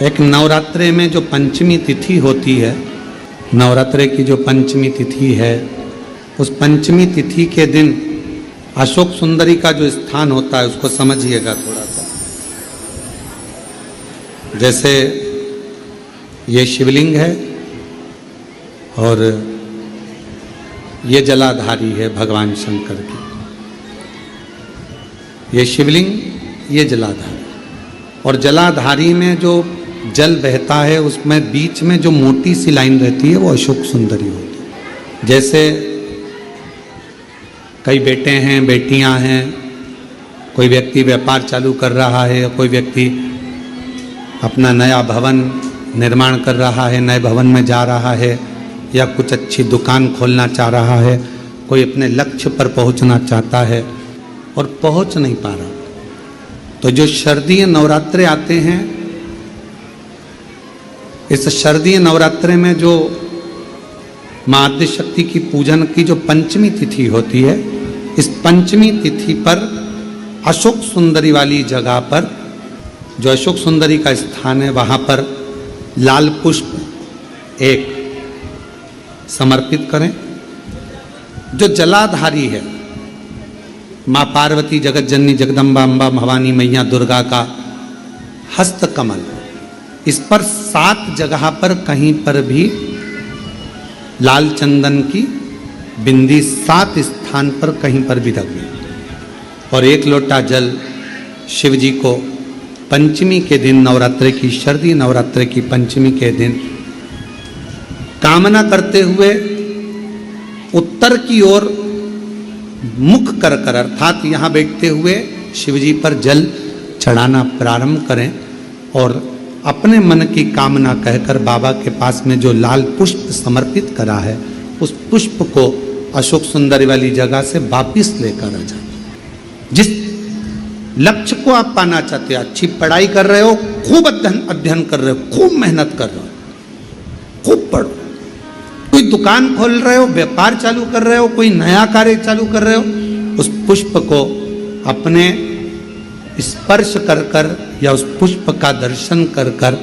एक नवरात्रे में जो पंचमी तिथि होती है, नवरात्रे की जो पंचमी तिथि है, उस पंचमी तिथि के दिन अशोक सुंदरी का जो स्थान होता है उसको समझिएगा थोड़ा सा। जैसे ये शिवलिंग है और ये जलाधारी है भगवान शंकर की। ये शिवलिंग, ये जलाधारी, और जलाधारी में जो जल बहता है उसमें बीच में जो मोटी सी लाइन रहती है वो अशोक सुंदरी होती है। जैसे कई बेटे हैं, बेटियां हैं, कोई व्यक्ति व्यापार चालू कर रहा है, कोई व्यक्ति अपना नया भवन निर्माण कर रहा है, नए भवन में जा रहा है, या कुछ अच्छी दुकान खोलना चाह रहा है, कोई अपने लक्ष्य पर पहुंचना चाहता है और पहुंच नहीं पा रहा, तो जो शारदीय नवरात्रे आते हैं, इस शारदीय नवरात्रे में जो मां आद्य शक्ति की पूजन की जो पंचमी तिथि होती है, इस पंचमी तिथि पर अशोक सुंदरी वाली जगह पर, जो अशोक सुंदरी का स्थान है, वहां पर लाल पुष्प एक समर्पित करें। जो जलाधारी है, मां पार्वती, जगत जननी, जगदम्बा, अम्बा, भवानी मैया, दुर्गा का हस्त कमल, इस पर 7 जगह पर कहीं पर भी लाल चंदन की बिंदी 7 स्थान पर कहीं पर भी रख दें, और 1 लोटा जल शिव जी को पंचमी के दिन, नवरात्रे की, शारदीय नवरात्रे की पंचमी के दिन कामना करते हुए उत्तर की ओर मुख कर कर, अर्थात यहाँ बैठते हुए शिव जी पर जल चढ़ाना प्रारंभ करें और अपने मन की कामना कहकर बाबा के पास में जो लाल पुष्प समर्पित करा है, उस पुष्प को अशोक सुंदरी वाली जगह से वापिस लेकर आ जाए। जिस लक्ष्य को आप पाना चाहते हो, अच्छी पढ़ाई कर रहे हो, खूब अध्ययन कर रहे हो, खूब मेहनत कर रहे हो, खूब पढ़ो, कोई दुकान खोल रहे हो, व्यापार चालू कर रहे हो, कोई नया कार्य चालू कर रहे हो, उस पुष्प को अपने स्पर्श कर कर या उस पुष्प का दर्शन कर कर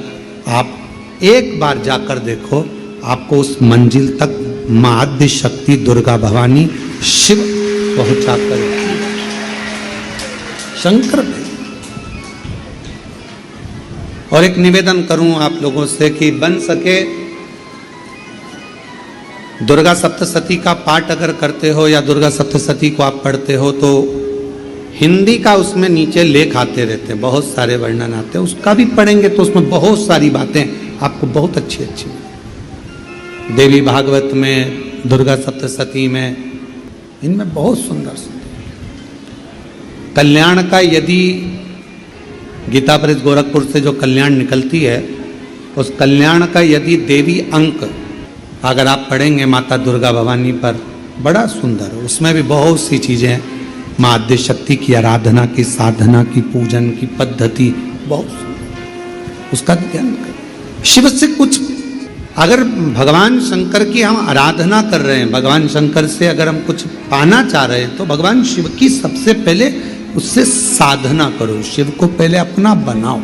आप एक बार जाकर देखो, आपको उस मंजिल तक मां आद्य शक्ति, दुर्गा भवानी, शिव पहुंचा कर शंकर। और एक निवेदन करूं आप लोगों से कि बन सके दुर्गा सप्तशती का पाठ अगर करते हो या दुर्गा सप्तशती को आप पढ़ते हो, तो हिंदी का उसमें नीचे लेख आते रहते हैं, बहुत सारे वर्णन आते हैं, उसका भी पढ़ेंगे तो उसमें बहुत सारी बातें आपको बहुत अच्छी अच्छी, देवी भागवत में, दुर्गा सप्तशती में, इनमें बहुत सुंदर सुंदर कल्याण का, यदि गीता प्रेस गोरखपुर से जो कल्याण निकलती है, उस कल्याण का यदि देवी अंक अगर आप पढ़ेंगे माता दुर्गा भवानी पर, बड़ा सुंदर, उसमें भी बहुत सी चीज़ें हैं, मां आद्य शक्ति की आराधना की, साधना की, पूजन की पद्धति, बहुत सुंदर, उसका ध्यान करें। शिव से कुछ, अगर भगवान शंकर की हम आराधना कर रहे हैं, भगवान शंकर से अगर हम कुछ पाना चाह रहे हैं, तो भगवान शिव की सबसे पहले उससे साधना करो, शिव को पहले अपना बनाओ।